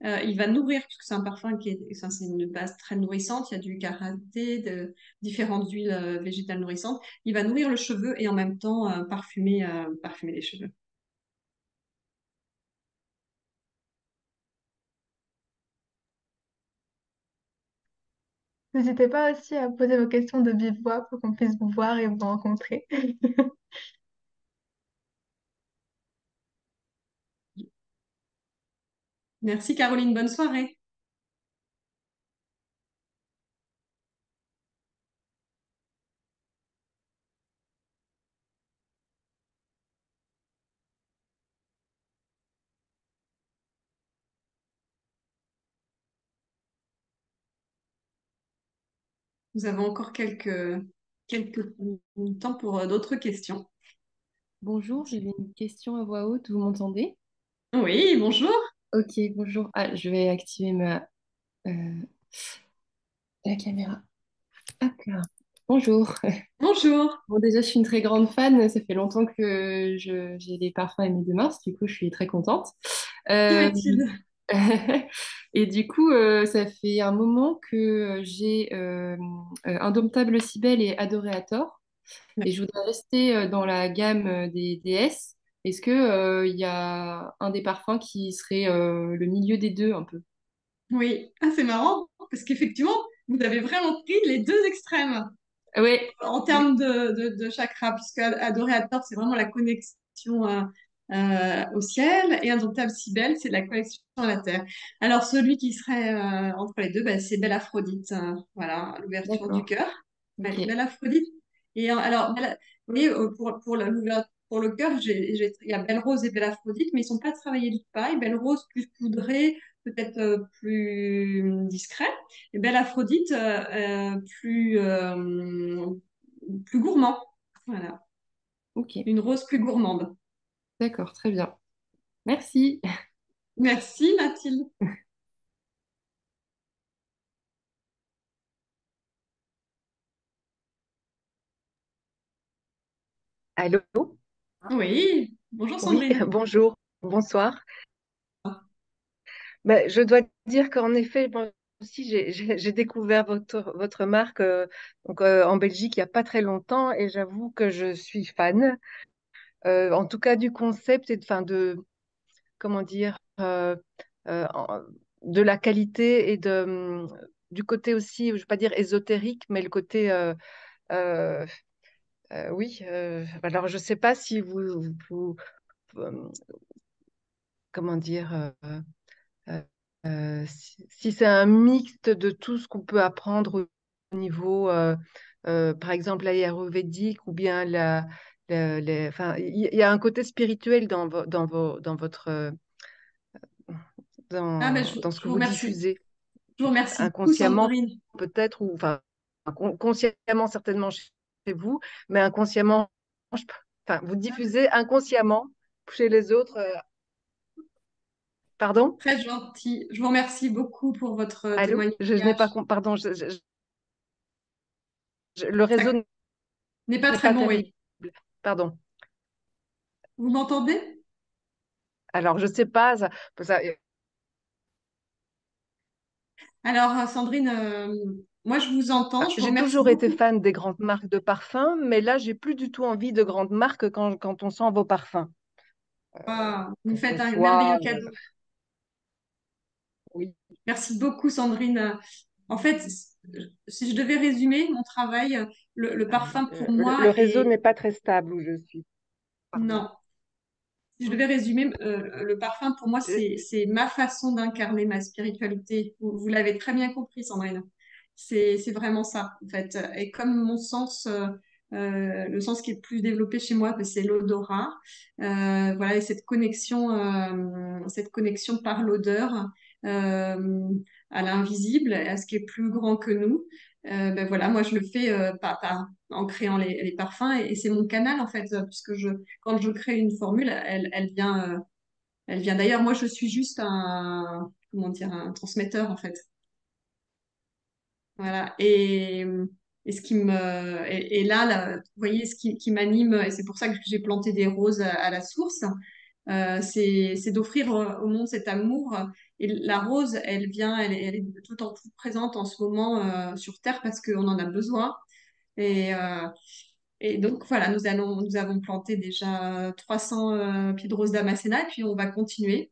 Il va nourrir, puisque c'est un parfum ça, c'est une base très nourrissante. Il y a du karaté, de différentes huiles végétales nourrissantes. Il va nourrir le cheveu et en même temps parfumer les cheveux. N'hésitez pas aussi à poser vos questions de vive voix pour qu'on puisse vous voir et vous rencontrer. Merci Caroline, bonne soirée. nous avons encore quelques temps pour d'autres questions. Bonjour, j'avais une question à voix haute, vous m'entendez? Oui, bonjour. Ok, bonjour. Ah, je vais activer euh, la caméra. Hop là. Bonjour. Bonjour. Bon, déjà, je suis une très grande fan. Ça fait longtemps que j'ai des parfums Aimé de Mars. Du coup, je suis très contente. Qui Euh, Mathilde? et du coup, ça fait un moment que j'ai Indomptable Cybèle et Adorator. Et je voudrais rester dans la gamme des DS. Est-ce que, il y a un des parfums qui serait le milieu des deux un peu? Oui, ah, c'est marrant parce qu'effectivement, vous avez vraiment pris les deux extrêmes Ouais, en termes de chakra, puisque Adorator, c'est vraiment la connexion au ciel, et Indomptable Cybèle, c'est la connexion à la terre. Alors, celui qui serait entre les deux, bah, c'est Belle Aphrodite. Voilà, l'ouverture du d'accord. cœur. Ok, Ouais, Belle Aphrodite. Et alors, vous voyez, pour le cœur, il y a Belle Rose et Belle Aphrodite, mais ils ne sont pas travaillés de paille. Belle Rose plus poudrée, peut-être plus discret. Et Belle Aphrodite plus gourmand. Voilà, ok, une rose plus gourmande. d'accord, très bien. Merci. Merci Mathilde. Allô? Oui, bonjour Oui, Sandrine. bonjour, bonsoir. Ben, je dois dire qu'en effet, moi aussi, j'ai découvert votre marque en Belgique il n'y a pas très longtemps et j'avoue que je suis fan, en tout cas du concept et enfin, comment dire, euh, en- de la qualité et du côté aussi, je ne vais pas dire ésotérique, mais le côté, euh, oui, alors je ne sais pas si euh, comment dire, Euh, si c'est un mixte de tout ce qu'on peut apprendre au niveau, par exemple, l'ayurvédique ou bien enfin, il y a un côté spirituel dans votre, Ah ben, dans ce je que vous vous remercie. diffusez, Je vous remercie beaucoup inconsciemment Sandrine. peut-être, ou enfin, consciemment certainement chez vous, mais inconsciemment, je- enfin, vous diffusez inconsciemment chez les autres. Pardon? Très gentil. Je vous remercie beaucoup pour votre Allô? Je n'ai pas, témoignage. pardon, le Ça réseau n'est pas n'est très pas bon, oui. terrible. Pardon. Vous m'entendez? Alors, je sais pas. Alors Sandrine, moi je vous entends. Je vous J'ai remercie toujours été beaucoup. fan des grandes marques de parfums, mais là, j'ai plus du tout envie de grandes marques quand on sent vos parfums. Vous me Pour faites une un fois, merveilleux cadeau. oui. Merci beaucoup, Sandrine. En fait, si je devais résumer mon travail, le parfum pour Le moi réseau est... n'est pas très stable où je suis. Pardon. Non. Si je devais résumer, le parfum pour moi, Euh, c'est ma façon d'incarner ma spiritualité. Vous l'avez très bien compris, Sandrine. C'est vraiment ça, en fait. Et comme mon sens, le sens qui est plus développé chez moi, ben, c'est l'odorat. Voilà, et cette connexion par l'odeur euh, à l'invisible, à ce qui est plus grand que nous. Ben voilà, moi je le fais en créant les parfums et c'est mon canal en fait, puisque quand je crée une formule, elle vient d'ailleurs. Moi, je suis juste comment dire, un transmetteur en fait. Voilà. Et ce qui me, et là, vous voyez, qui m'anime, et c'est pour ça que j'ai planté des roses à la source, c'est d'offrir au monde cet amour. Et la rose, elle est tout en tout présente en ce moment sur Terre parce qu'on en a besoin. Et, euh, et donc voilà, nous avons planté déjà 300 pieds de rose damascena, et puis on va continuer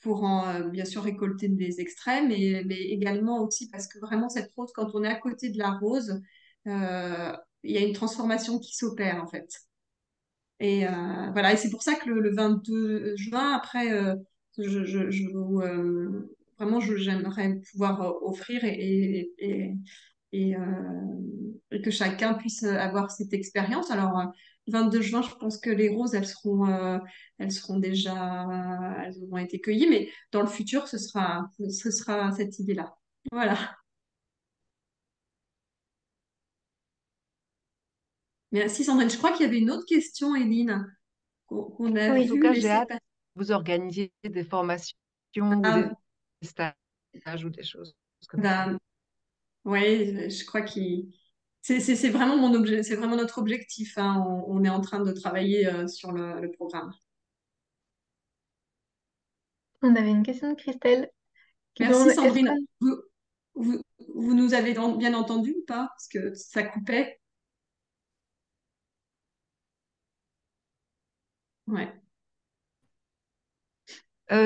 pour bien sûr récolter des extraits, mais également aussi parce que vraiment cette rose, quand on est à côté de la rose, euh, il y a une transformation qui s'opère en fait. Et voilà, et c'est pour ça que le 22 juin, après, vraiment, j'aimerais pouvoir offrir et, et que chacun puisse avoir cette expérience. Alors, le 22 juin, je pense que les roses, elles seront déjà, elles auront été cueillies, mais dans le futur, ce sera cette idée-là. Voilà. Merci Sandrine. Je crois qu'il y avait une autre question, Éline, qu'on a En Oui, tout vu cas, j'ai laisser hâte passer. que vous organisiez des formations ou Ah, des stages ou des choses comme ça. bah, ouais, je crois qu'il c'est vraiment mon objet, c'est vraiment notre objectif, hein. On est en train de travailler sur le programme. on avait une question de Christelle qui Merci demande est-ce Sandrine. qu'on Vous, vous nous avez bien entendu ou pas? Parce que ça coupait. Ouais.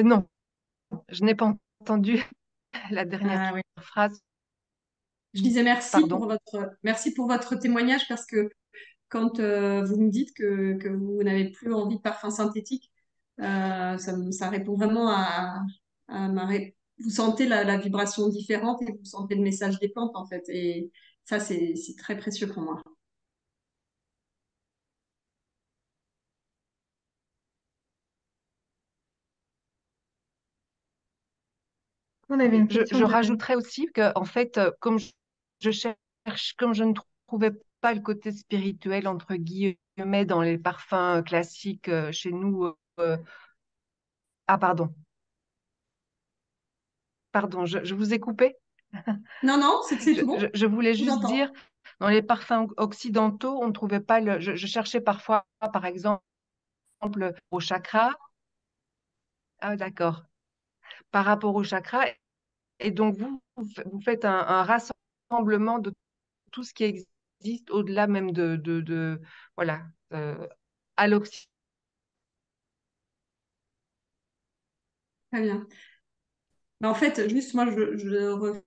Non, je n'ai pas entendu la dernière Ah, oui. phrase. Je disais Pardon. merci pour votre témoignage parce que quand vous me dites que vous n'avez plus envie de parfum synthétique, ça répond vraiment à vous sentez la vibration différente et vous sentez le message des plantes en fait. Et ça, c'est très précieux pour moi. on avait une question Je de rajouterais aussi que, en fait, comme je cherche, comme je ne trouvais pas le côté spirituel, entre guillemets, dans les parfums classiques chez nous. Ah, pardon, je vous ai coupé. Non, non, c'est tout bon. Je voulais Je vous juste entends. dire, dans les parfums occidentaux, on ne trouvait pas le. Je cherchais parfois, par exemple, au chakra. Ah, d'accord. Par rapport au chakra. Et donc, vous faites un rassemblement de tout ce qui existe au-delà même voilà, euh, à l'Occident. Très bien. Mais en fait, juste moi, enfin,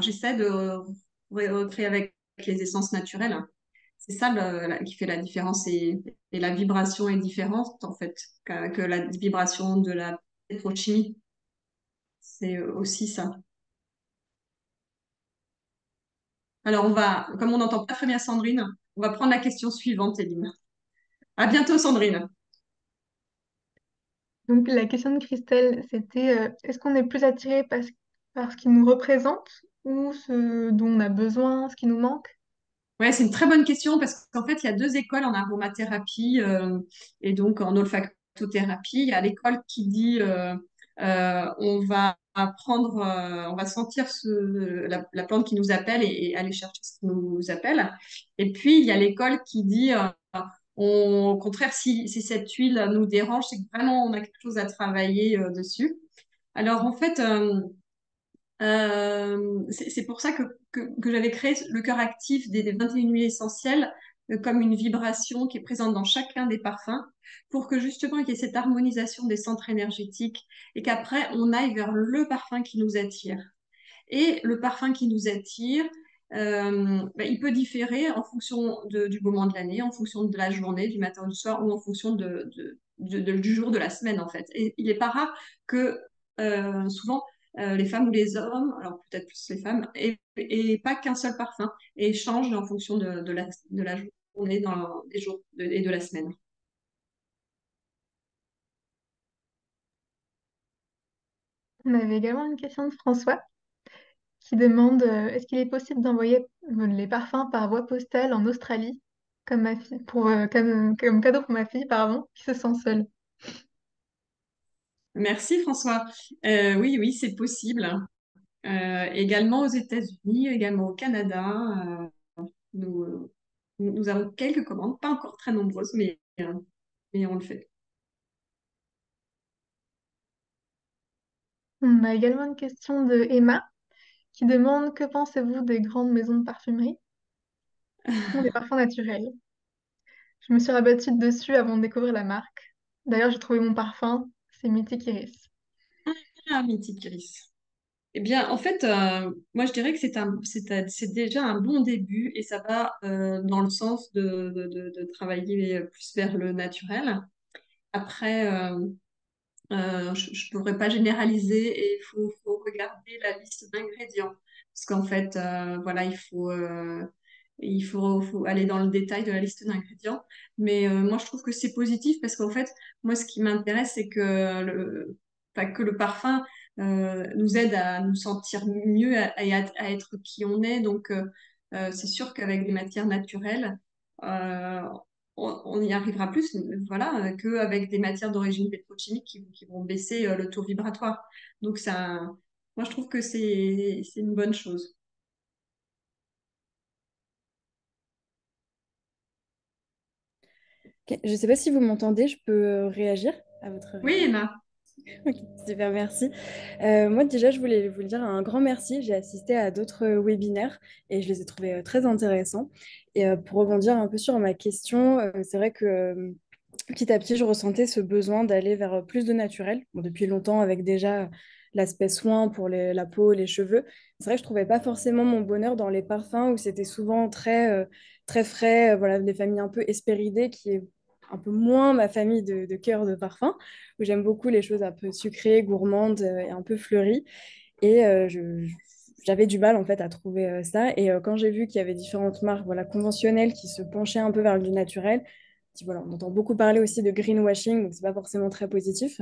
j'essaie de recréer avec les essences naturelles. C'est ça qui fait la différence et la vibration est différente en fait que la vibration de la pétrochimie. C'est aussi ça. Alors comme on n'entend pas très bien Sandrine, on va prendre la question suivante, Eline. À bientôt, Sandrine. donc la question de Christelle, c'était est-ce qu'on est plus attiré par ce qui nous représente ou ce dont on a besoin, ce qui nous manque? Ouais, c'est une très bonne question parce qu'en fait, il y a deux écoles en aromathérapie et donc en olfactothérapie. Il y a l'école qui dit on va apprendre, on va sentir la plante qui nous appelle et aller chercher ce qui nous appelle. Et puis, il y a l'école qui dit au contraire, si cette huile nous dérange, c'est que vraiment on a quelque chose à travailler dessus. Alors, en fait, c'est pour ça que j'avais créé le cœur actif des 21 huiles essentielles comme une vibration qui est présente dans chacun des parfums pour que justement il y ait cette harmonisation des centres énergétiques et qu'après on aille vers le parfum qui nous attire. Et le parfum qui nous attire, il peut différer en fonction du moment de l'année, en fonction de la journée, du matin ou du soir, ou en fonction du jour de la semaine, en fait. Et il n'est pas rare que souvent les femmes ou les hommes, alors peut-être plus les femmes, et pas qu'un seul parfum, et changent en fonction de la journée, dans les jours et de la semaine. On avait également une question de François qui demande est-ce qu'il est possible d'envoyer les parfums par voie postale en Australie comme ma fille, comme cadeau pour ma fille, pardon, qui se sent seule. Merci François. Oui, oui, c'est possible. Également aux États-Unis, également au Canada. Nous, nous avons quelques commandes, pas encore très nombreuses, mais on le fait. On a également une question de Emma qui demande que pensez-vous des grandes maisons de parfumerie qui font des parfums naturels? Je me suis rabattue dessus avant de découvrir la marque. D'ailleurs, j'ai trouvé mon parfum, c'est Mythique Iris. Ah, mythique Iris. Eh bien, en fait, moi, je dirais que c'est déjà un bon début et ça va dans le sens de travailler plus vers le naturel. Après, je ne pourrais pas généraliser et faut regarder la liste d'ingrédients. Parce qu'en fait, voilà, faut aller dans le détail de la liste d'ingrédients. Mais moi, je trouve que c'est positif parce qu'en fait, moi, ce qui m'intéresse, c'est enfin, que le parfum nous aide à nous sentir mieux et à être qui on est. Donc, C'est sûr qu'avec des matières naturelles, euh, on y arrivera plus, voilà, qu'avec des matières d'origine pétrochimique qui vont baisser le taux vibratoire. Donc moi je trouve que c'est une bonne chose. Ok, je ne sais pas si vous m'entendez, je peux réagir à votre Oui, réponse. Emma. Ok, super, merci. Moi, déjà, je voulais vous le dire un grand merci. J'ai assisté à d'autres webinaires et je les ai trouvés très intéressants. Et pour rebondir un peu sur ma question, c'est vrai que petit à petit, je ressentais ce besoin d'aller vers plus de naturel. Bon, depuis longtemps, avec déjà l'aspect soin pour la peau, les cheveux. C'est vrai que je trouvais pas forcément mon bonheur dans les parfums où c'était souvent très frais, voilà, des familles un peu Hespéridées, qui est un peu moins ma famille de cœur de parfum, où j'aime beaucoup les choses un peu sucrées, gourmandes et un peu fleuries. Et j'avais du mal en fait à trouver ça. Et quand j'ai vu qu'il y avait différentes marques voilà, conventionnelles qui se penchaient un peu vers du naturel, voilà, on entend beaucoup parler aussi de greenwashing, donc c'est pas forcément très positif.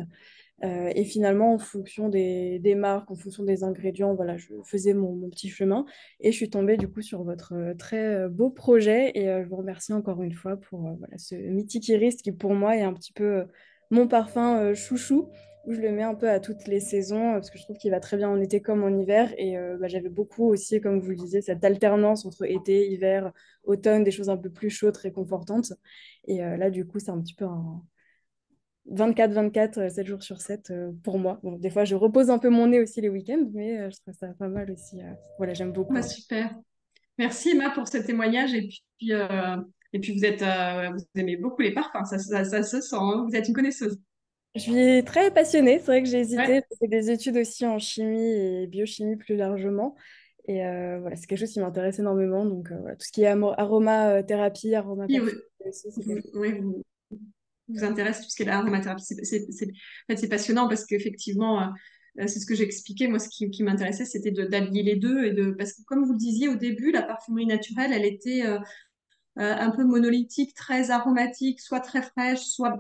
Et finalement, en fonction des marques, en fonction des ingrédients, voilà, je faisais mon petit chemin et je suis tombée du coup sur votre très beau projet et je vous remercie encore une fois pour voilà, ce mythique Iris qui pour moi est un petit peu mon parfum chouchou où je le mets un peu à toutes les saisons parce que je trouve qu'il va très bien en été comme en hiver et bah, j'avais beaucoup aussi, comme vous le disiez, cette alternance entre été, hiver, automne, des choses un peu plus chaudes, réconfortantes. Et là, du coup, c'est un petit peu un 24-24, 7 jours sur 7 pour moi. Bon, des fois, je repose un peu mon nez aussi les week-ends, mais je trouve ça pas mal aussi. Voilà, j'aime beaucoup. Bah, super. Merci Emma pour ce témoignage et puis vous aimez beaucoup les parfums, ça se sent, hein. Vous êtes une connaisseuse. Je suis très passionnée. C'est vrai que j'ai hésité. Ouais. J'ai fait des études aussi en chimie et biochimie plus largement. Et voilà, c'est quelque chose qui m'intéresse énormément. Donc, voilà, tout ce qui est aromathérapie, Puis, aromaparfum aussi, c'est quelque chose. oui, vous intéresse tout ce qui est l'aromathérapie. En fait, c'est passionnant parce qu'effectivement, c'est ce que j'expliquais. Moi, qui m'intéressait, c'était d'allier les deux parce que comme vous le disiez au début, la parfumerie naturelle, elle était un peu monolithique, très aromatique, soit très fraîche, soit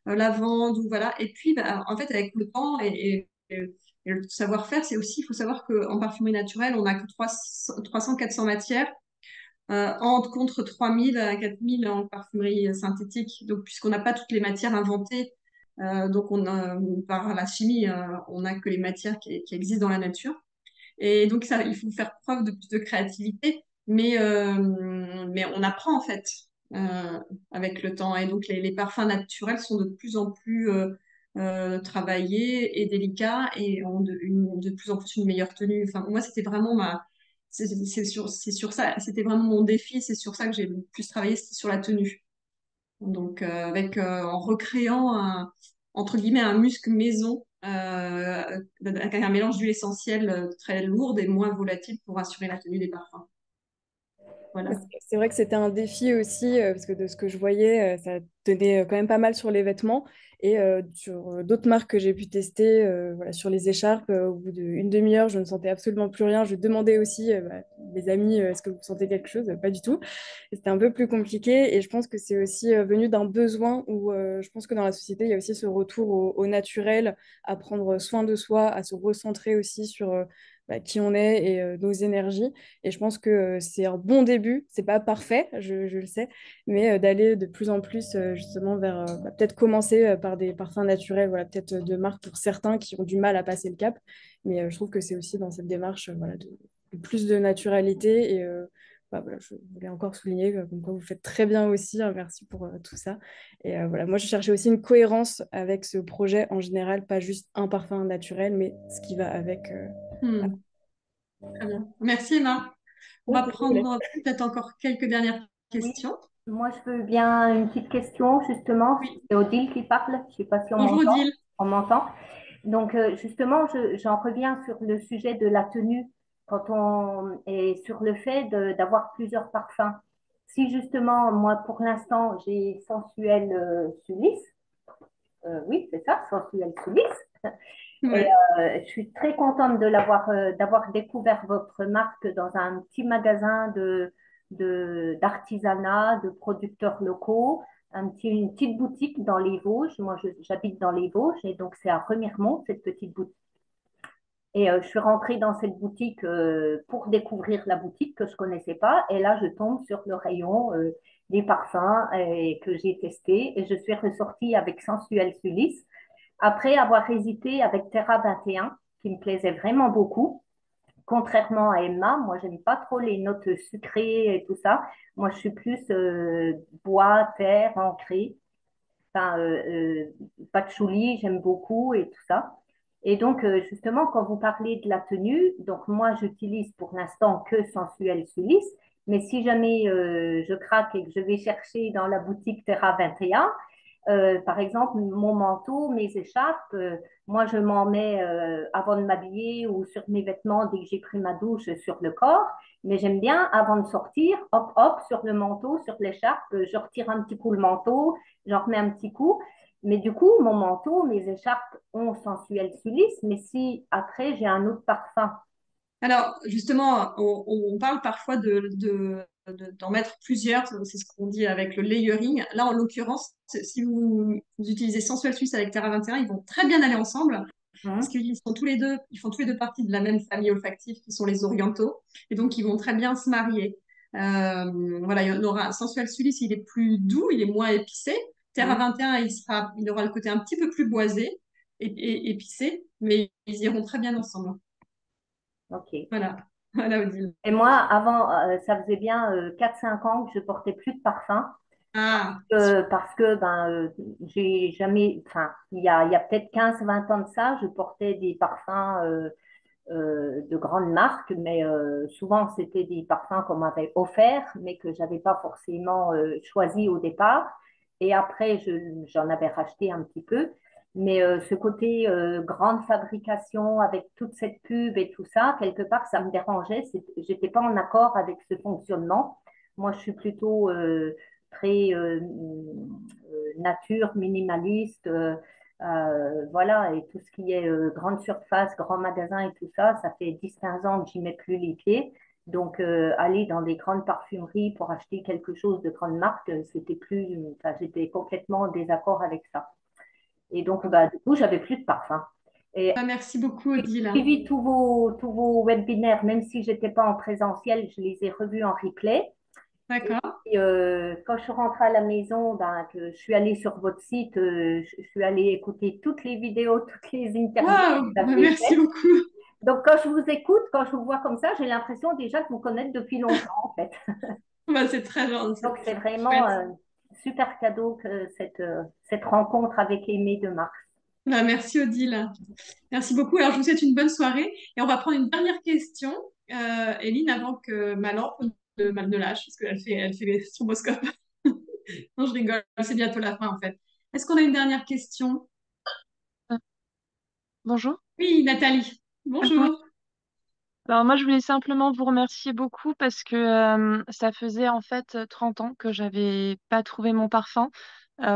lavande ou voilà. Et puis, bah, en fait, avec le temps et le savoir-faire, c'est aussi, il faut savoir qu'en parfumerie naturelle, on n'a que 300-400 matières contre 3000 à 4000 en parfumerie synthétique. Donc, puisqu'on n'a pas toutes les matières inventées, donc par la chimie, on n'a que les matières qui existent dans la nature. Et donc, ça, il faut faire preuve de plus de créativité, mais on apprend en fait euh, avec le temps. Et donc, les parfums naturels sont de plus en plus travaillés et délicats et ont de plus en plus une meilleure tenue. Enfin, moi, c'était vraiment c'est sur ça, c'était vraiment mon défi. C'est sur ça que j'ai le plus travaillé, c'était sur la tenue. Donc, en recréant entre guillemets un musc maison avec un mélange d'huile essentielle très lourde et moins volatile pour assurer la tenue des parfums. Voilà. C'est vrai que c'était un défi aussi, parce que de ce que je voyais, ça tenait quand même pas mal sur les vêtements. Et sur d'autres marques que j'ai pu tester, voilà, sur les écharpes, au bout d'une demi-heure, je ne sentais absolument plus rien. Je demandais aussi, bah, mes amis, est-ce que vous sentez quelque chose? Pas du tout. Et c'était un peu plus compliqué. Et je pense que c'est aussi venu d'un besoin où je pense que dans la société, il y a aussi ce retour au naturel, à prendre soin de soi, à se recentrer aussi sur bah, qui on est et nos énergies. Et je pense que c'est un bon début. C'est pas parfait, je le sais, mais d'aller de plus en plus justement vers bah, peut-être commencer par des parfums naturels, voilà, peut-être de marques pour certains qui ont du mal à passer le cap. Mais je trouve que c'est aussi dans cette démarche voilà, de plus de naturalité. Et bah, voilà, je voulais encore souligner comme quoi vous faites très bien aussi. Hein, merci pour tout ça. Et voilà, moi, je cherchais aussi une cohérence avec ce projet en général, pas juste un parfum naturel, mais ce qui va avec. Hmm, très bien. Merci Emma. On va Ok, prendre peut-être encore quelques dernières Oui, questions. moi je veux bien une petite question justement. Oui. C'est Odile qui parle. Je sais pas si on Bonjour m'entend. Odile. On m'entend. Donc justement, j'en reviens sur le sujet de la tenue quand on est sur le fait d'avoir plusieurs parfums. Si justement, moi pour l'instant, j'ai Sensuel Sulis. Oui, c'est ça, Sensuel Sulis. Et Ouais. je suis très contente d'avoir découvert votre marque dans un petit magasin d'artisanat, de producteurs locaux, une petite boutique dans les Vosges. Moi, j'habite dans les Vosges et donc c'est à Remiremont, cette petite boutique. Et je suis rentrée dans cette boutique pour découvrir la boutique que je connaissais pas. Et là, je tombe sur le rayon des parfums que j'ai testé. Et je suis ressortie avec Sensuel Sulis. Après avoir hésité avec Terra 21, qui me plaisait vraiment beaucoup. Contrairement à Emma, moi, j'aime pas trop les notes sucrées et tout ça. Moi, je suis plus bois, terre, ancré. Enfin, patchouli, j'aime beaucoup et tout ça. Et donc, justement, quand vous parlez de la tenue, donc moi, j'utilise pour l'instant que Sensuel Sulis. Mais si jamais je craque et que je vais chercher dans la boutique Terra 21, par exemple, mon manteau, mes écharpes, moi, je m'en mets avant de m'habiller ou sur mes vêtements dès que j'ai pris ma douche sur le corps. Mais j'aime bien, avant de sortir, hop, hop, sur le manteau, sur l'écharpe, je retire un petit coup le manteau, j'en remets un petit coup. Mais du coup, mon manteau, mes écharpes ont Sensuel Sulis. Mais si après, j'ai un autre parfum. Alors, justement, on parle parfois d'en mettre plusieurs, c'est ce qu'on dit avec le layering. Là, en l'occurrence, si vous utilisez Sensuel Suisse avec Terra 21, ils vont très bien aller ensemble parce Hein. qu'ils sont tous les deux, ils font tous les deux partie de la même famille olfactive qui sont les orientaux et donc ils vont très bien se marier. Voilà, il y en aura Sensuel Suisse, il est plus doux, il est moins épicé. Terra Hein. 21, il aura le côté un petit peu plus boisé et épicé, mais ils iront très bien ensemble. Ok. Voilà, voilà Odile. Et moi, avant, ça faisait bien 4-5 ans que je portais plus de parfum. Ah, Parce que ben, j'ai jamais, enfin, il y a peut-être 15-20 ans de ça, je portais des parfums de grandes marques, mais souvent c'était des parfums qu'on m'avait offerts, mais que j'avais pas forcément choisi au départ. Et après, j'en avais racheté un petit peu. Mais ce côté grande fabrication avec toute cette pub et tout ça, quelque part, ça me dérangeait. J'étais pas en accord avec ce fonctionnement. Moi, je suis plutôt très nature, minimaliste. Voilà, et tout ce qui est grande surface, grand magasin et tout ça, ça fait 10-15 ans que j'y mets plus les pieds. Donc, aller dans des grandes parfumeries pour acheter quelque chose de grande marque, c'était plus, enfin, j'étais complètement en désaccord avec ça. Et donc, bah, du coup, j'avais plus de parfum. Et bah, merci beaucoup j'ai Odile. suivi tous vos webinaires, même si j'étais pas en présentiel, je les ai revus en replay. D'accord. Et quand je suis rentrée à la maison, ben, que je suis allée sur votre site, je suis allée écouter toutes les vidéos, toutes les interviews que Waouh, vous bah, avez merci faites. beaucoup. Donc, quand je vous écoute, quand je vous vois comme ça, j'ai l'impression déjà de vous connaître depuis longtemps, en fait. Bah, c'est très gentil, Donc, c'est c'est vraiment chouette. un super cadeau que cette rencontre avec Aimé de Mars. Bah, merci Odile. Merci beaucoup. Alors, je vous souhaite une bonne soirée et on va prendre une dernière question, Éline, avant que ma lampe ne lâche, parce elle fait les stroboscopes. Non, je rigole, c'est bientôt la fin en fait. Est-ce qu'on a une dernière question? Euh, Bonjour. Oui, Nathalie. Oui. Bonjour. Alors moi, je voulais simplement vous remercier beaucoup parce que ça faisait en fait 30 ans que j'avais pas trouvé mon parfum,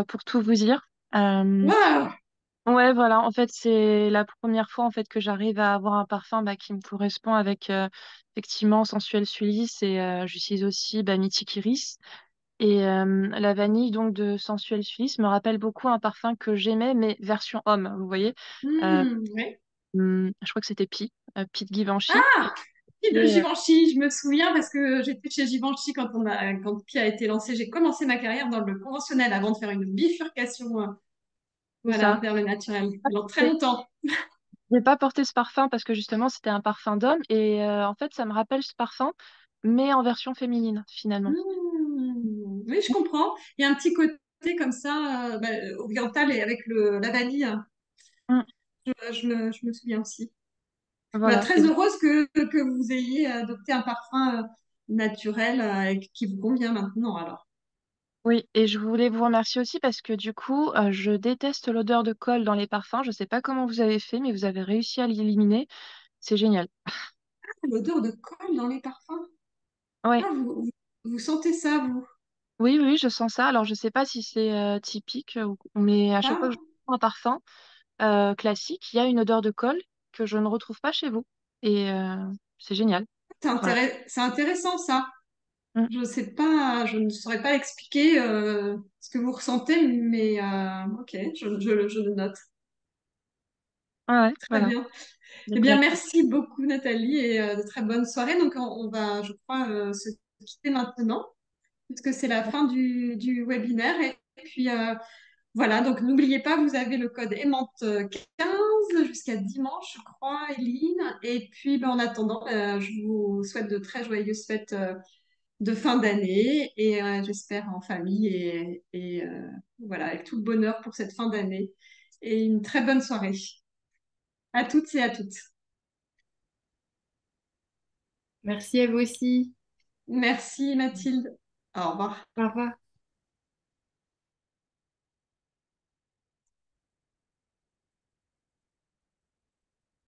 pour tout vous dire. Euh, Waouh. ouais, voilà. En fait, c'est la première fois en fait que j'arrive à avoir un parfum qui me correspond avec effectivement Sensuel Sulis et j'utilise aussi Mythique Iris. Et la vanille donc de Sensuel Sulis me rappelle beaucoup un parfum que j'aimais, mais version homme, vous voyez. Euh, Ouais. je crois que c'était Pete Givenchy. Ah, Pi de Et, Givenchy, je me souviens parce que j'étais chez Givenchy quand Pi a été lancé. J'ai commencé ma carrière dans le conventionnel avant de faire une bifurcation, c'est voilà, ça. vers le naturel. Dans très longtemps. J'ai pas porté ce parfum parce que justement c'était un parfum d'homme et en fait ça me rappelle ce parfum mais en version féminine finalement. Oui, je comprends. Il y a un petit côté comme ça, oriental et avec la vanille. Mm, Je me souviens aussi. Bah, voilà. très heureuse que vous ayez adopté un parfum naturel et qui vous convient maintenant alors. Oui, et je voulais vous remercier aussi parce que du coup je déteste l'odeur de colle dans les parfums. Je sais pas comment vous avez fait mais vous avez réussi à l'éliminer. C'est génial. L'odeur de colle dans les parfums. Oui, Ah, vous sentez ça, vous? oui, oui, je sens ça. Alors je sais pas si c'est typique mais à chaque fois que je Ah, prends un parfum classique, il y a une odeur de colle que je ne retrouve pas chez vous et c'est génial. Voilà. c'est intéressant ça. Mm. Je sais pas, je ne saurais pas expliquer ce que vous ressentez, mais ok, je le note. Ouais, ouais, Très voilà. bien. Eh bien, D'accord. merci beaucoup, Nathalie, et de très bonnes soirées. Donc, on va, je crois, se quitter maintenant, puisque c'est la fin du webinaire. Et puis, voilà, donc n'oubliez pas, vous avez le code aimante 15 jusqu'à dimanche, je crois, Eline. Et puis, ben, en attendant, je vous souhaite de très joyeuses fêtes de fin d'année et j'espère en famille et voilà, avec tout le bonheur pour cette fin d'année et une très bonne soirée à toutes et à toutes. Merci à vous aussi. Merci Mathilde. Au revoir. Au revoir.